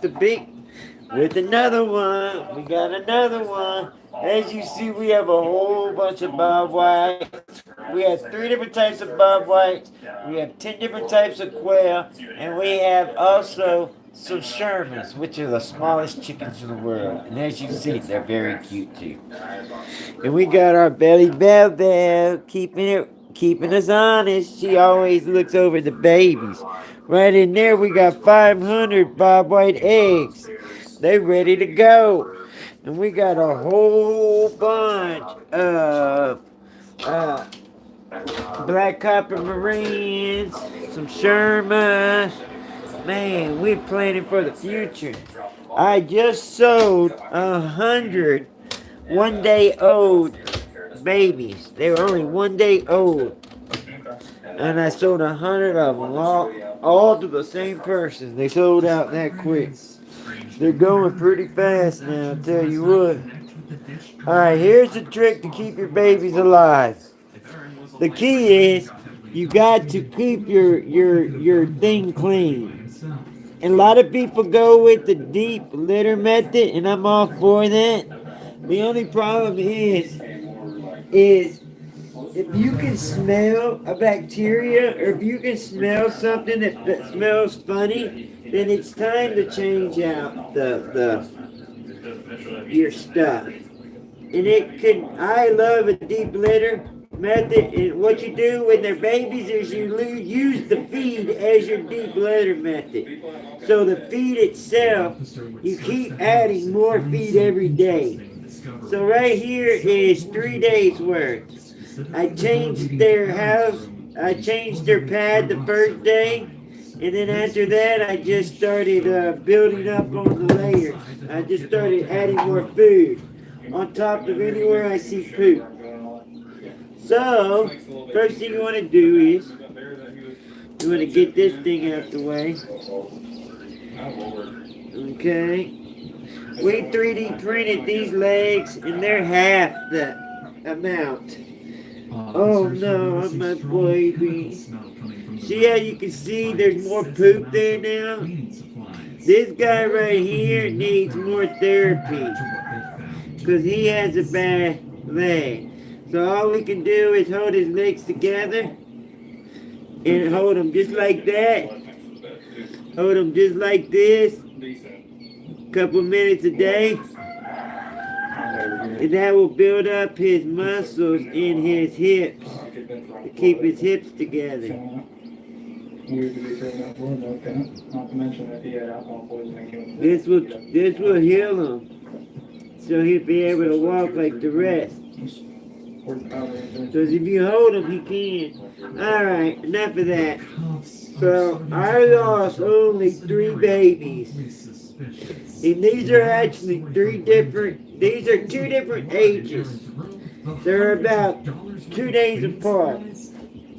the big with another one. We got another one. As you see, we have a whole bunch of bob whites. We have 3 different types of bob whites. We have 10 different types of quail, and we have also some Shermans, which are the smallest chickens in the world. And as you see, they're very cute too. And we got our Belly Bell Bell keeping us honest. She always looks over the babies. Right in there, we got 500 bob white eggs. They ready to go. And we got a whole bunch of uh, black copper marines, some Shermas. Man, we're planning for the future. I just sold 100 one-day old babies. They were only 1 day old. And I sold 100 of them, all to the same person. They sold out that quick. They're going pretty fast now, I'll tell you what. Alright, here's the trick to keep your babies alive. The key is you got to keep your thing clean. And a lot of people go with the deep litter method, and I'm all for that. The only problem is if you can smell a bacteria or if you can smell something that smells funny, then it's time to change out the your stuff. And it can I love a deep litter method. And what you do when they're babies is you use the feed as your deep litter method. So the feed itself, you keep adding more feed every day. So right here is 3 days worth. I changed their house. I changed their pad the first day, and then after that, I just started building up on the layers. I just started adding more food on top of anywhere I see poop. So, first thing you want to do is you want to get this thing out the way. Okay. We 3D printed these legs, and they're half the amount. Oh no, I'm my baby. See how you can see there's more poop there now? This guy right here needs more therapy because he has a bad leg. So all we can do is hold his legs together and hold them just like that. Hold them just like this. Couple minutes a day. And that will build up his muscles in his hips to keep his hips together. This will heal him, so he'll be able to walk like the rest. Because if you hold him, he can. Alright, enough of that. So, I lost only 3 babies. And these are actually these are 2 different ages. They're about 2 days apart.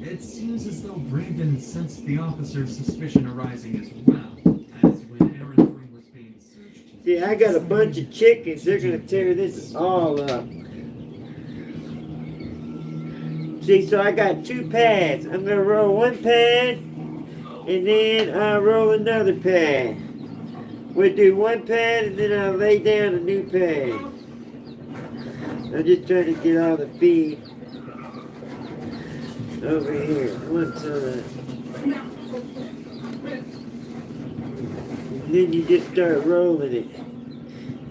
It seems as though Brandon sensed the officer's suspicion arising as well, as when Aaron's ring was being searched. See, I got a bunch of chickens. They're going to tear this all up. See, so I got 2 pads. I'm going to roll 1 pad, and then I'll roll another pad. We'll do 1 pad, and then I'll lay down a new pad. I'm just trying to get all the feed over here one time. And then you just start rolling it.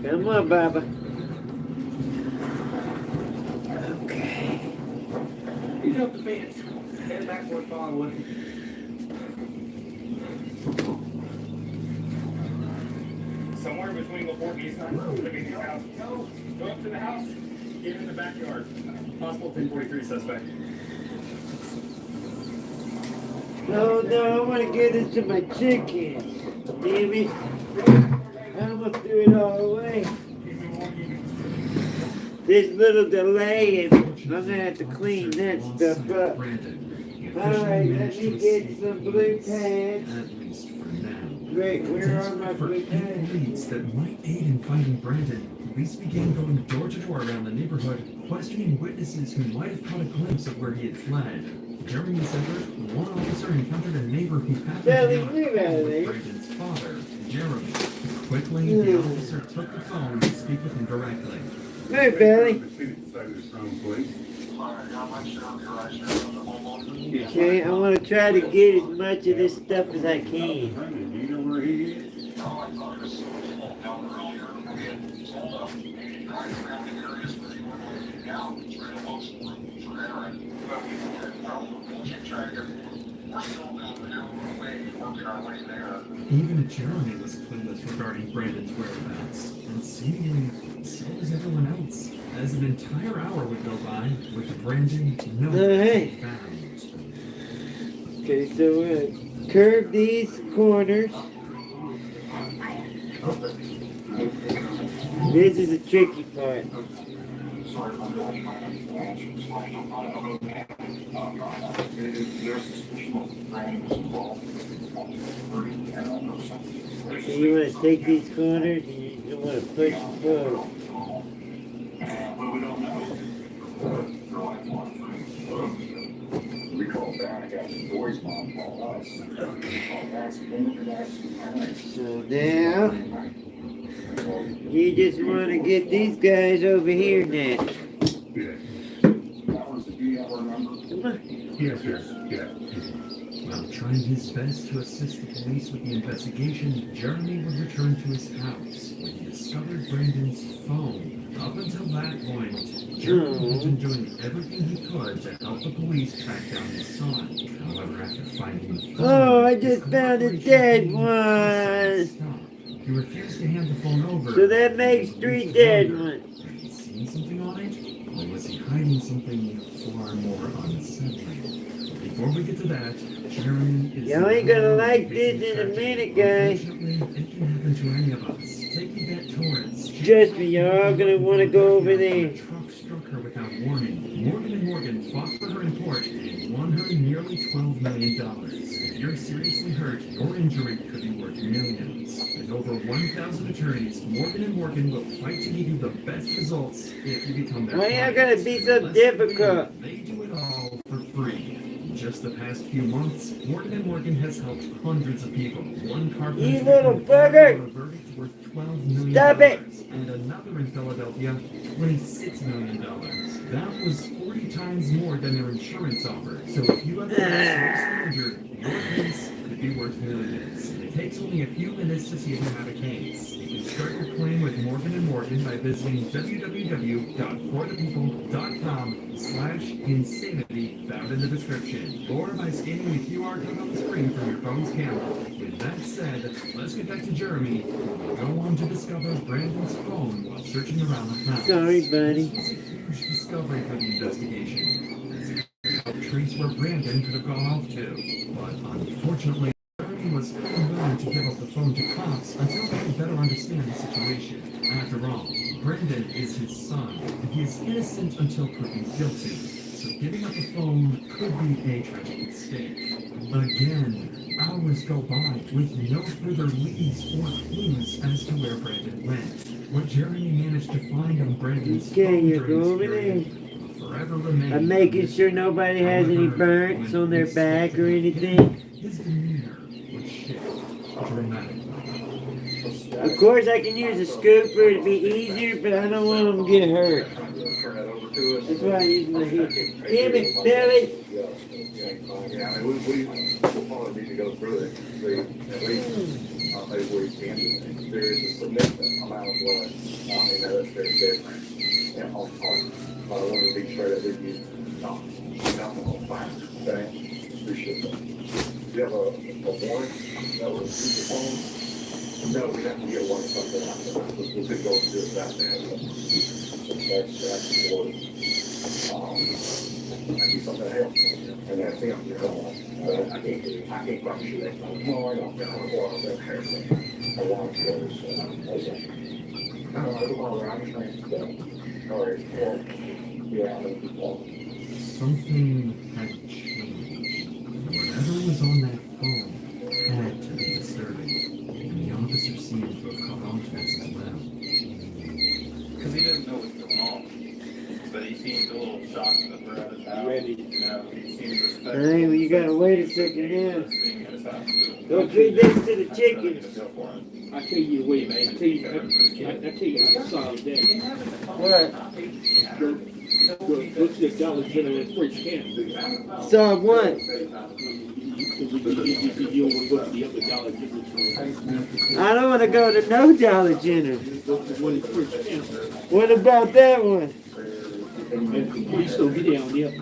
Come on, Baba. Okay. He's up the fence. Head back towards Followood. Somewhere between LaPorte and East Nine. Look at your house. Go up to the house. Get in the backyard. Possible 1043 suspect. No, I want to give this to my chickens. Damn it. I almost threw it all away. This little delay, and I'm going to have to clean that stuff up. Alright, let me get some blue pads. Great, where are my blue pads? Leads that might aid in finding Brandon. Police began going door to door around the neighborhood, questioning witnesses who might have caught a glimpse of where he had fled. During this effort, one officer encountered a neighbor who happened to be on the phone with Brandon's father. Jeremy. Quickly, the officer took the phone to speak with him directly. Hey, Billy. Okay, I want to try to get as much of this stuff as I can. Do you know where he is? Even Jeremy was clueless regarding Brandon's whereabouts, and seemingly so was everyone else, as an entire hour would go by with Brandon nowhere to be found. Okay, so we're gonna curve these corners. This is the tricky part. So you want to take these corners and you want to push forward. We call back after the boys' mom called us. So now, you just want to get these guys over here now. Come on. Yes, sir. Yeah. While trying his best to assist the police with the investigation, Jeremy would return to his house, where he discovered Brandon's phone. Up until that point, Jeremy had been doing everything he could to help the police track down his son. However, after finding the phone, Oh, I just his found a cooperation dead with the police one. stopped. He refused to hand the phone over. So that makes 3 dead ones. Had he seen something on it? Or was he hiding something far more unsettling? Before we get to that, Jeremy is... Y'all ain't gonna like this in a minute, guys. Unfortunately, it can happen to any of us. Take that Torrance. Trust me, y'all gonna want to go over there. A truck struck her without warning. Morgan & Morgan fought for her in court and won her nearly $12 million. If you're seriously hurt, your injury could be worth millions. With over 1,000 attorneys, Morgan & Morgan will fight to give you the best results if you become their Why y'all client. gotta be so Let's difficult? begin. They do it all for free. In just the past few months, Morgan & Morgan has helped hundreds of people. One carpenter You little bugger! a verdict worth $12 million. Stop it! And another in Philadelphia, $26 million. That was 40 times more than their insurance offered. So if you have a injured, your case could be worth millions. It takes only a few minutes to see if you have a case. You can start your claim with Morgan & Morgan by visiting www.forthepeople.com/insanity found in the description, or by scanning the QR code on the screen from your phone's camera. With that said, let's get back to Jeremy, who will go on to discover Brandon's phone while searching around the house. Sorry, buddy. This was a huge discovery for the investigation. Trace where Brandon could have gone off to, but unfortunately, Jeremy was unwilling to give up the phone to cops until they could better understand the situation. After all, Brandon is his son, and he is innocent until proven guilty, so giving up the phone could be a tragic mistake. Again, hours go by with no further leads or clues as to where Brandon went. What Jeremy managed to find on Brandon's Okay, phone you during go this over period there. will forever remain. I'm making sure nobody has any burns on their back or anything. His demeanor would shift dramatically. Of course, I can use a scoop for it to be easier, but I don't want them to get hurt. That's why I use my heater. Damn it, Billy! Yeah, I mean, we'll probably need to go through it, see, at least, maybe where he can do it. There is a significant amount of blood, that's very different. Yeah, on part. But I want to be sure that we get, not on fire, okay? Appreciate that. Do you have a warrant that will keep the phone? No, we have to get a warrant, something like that. We could go through it that now. That's for, might be something else. And that's him, you know, I can't promise you that. No, I don't, I don't have that. I want to go, I understand. All right, well, yeah, I'm going to Something had changed. Whatever was on that phone had to be disturbing, and the officer seemed to have caught on to this as well. Because he doesn't know what's going on. But he seemed a little shocked that we're at his house. Ready. You know, he seemed respectful. Hey, well, you gotta wait a second now. Being at his house. Go feed this to the I tried to get a chickens. bill for him. I tell you, wait, man. I tell you, I'm sorry, Dad. What? Go to the Dollar General in French Camp. Saw what? You don't want to go to the other Dollar General store. I don't want to go to no Dollar General. Go to the one in French Camp. What about that one? And the police don't get down there.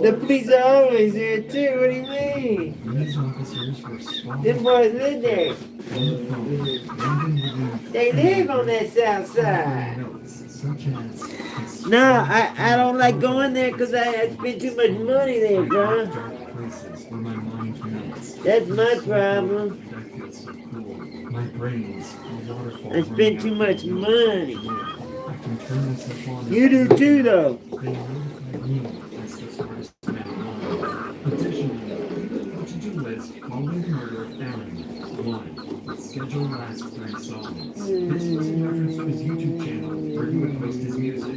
The police are always there too. What do you mean? Police officers were spotted Them boys live there. on the phone. Brandon reviewed They live on that south side. notes such as No, I don't like going there because I spend too much money there, bro. dark places where my mind melts. That's my problem. That feels so cool. My brain's a waterfall. I spend too much money. I can turn myself on. You do too, though. They notified me as the smartest man alive. Additionally, the to-do list following the murder of Aaron. 1. Schedule last 3 songs. This was in reference to his YouTube channel where he would post his music.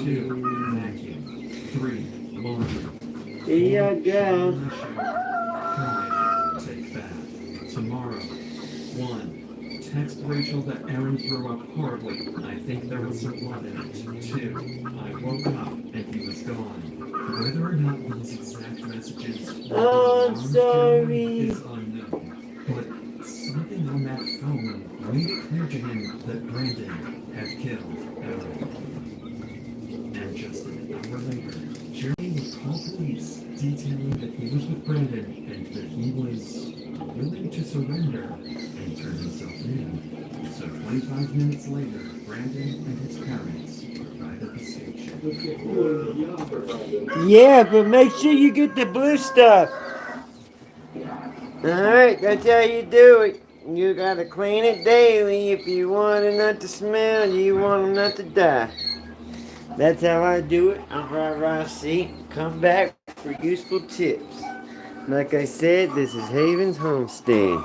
2. Vacuum. 3. Laundry. Here you go. 5. Take bath. Tomorrow. 1. Text Rachel that Aaron threw up horribly. I think there was some blood in it. 2. I woke up and he was gone. Whether or not these exact messages Oh, I'm sorry. is unknown. But something on that phone made it clear to him that Brandon had killed Aaron. And just an hour later, Jeremy would call police detailing that he was with Brandon and that he was willing to surrender and turn himself in. So 25 minutes later, Brandon and his parents arrived at the station. Yeah, but make sure you get the blue stuff. Alright, that's how you do it. You gotta clean it daily if you want it not to smell, you want it not to die. That's how I do it. I'm right seat. Come back for useful tips. Like I said, this is Haven's Homestead.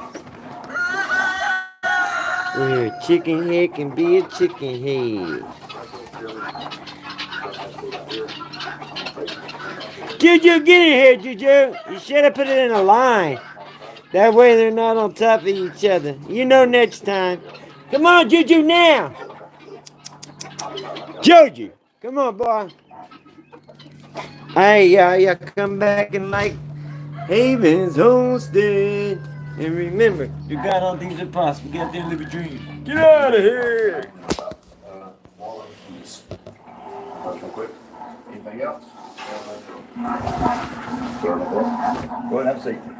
Where a chicken head can be a chicken head. Juju, get in here, Juju. You should have put it in a line. That way they're not on top of each other. You know next time. Come on, Juju, now. Juju, come on, boy. Hey, yeah, come back and like Haven's Homestead. And remember, you got all things are possible. Get out there and live your dream. Get out of here. Real quick. Anything else? Go ahead, have a seat.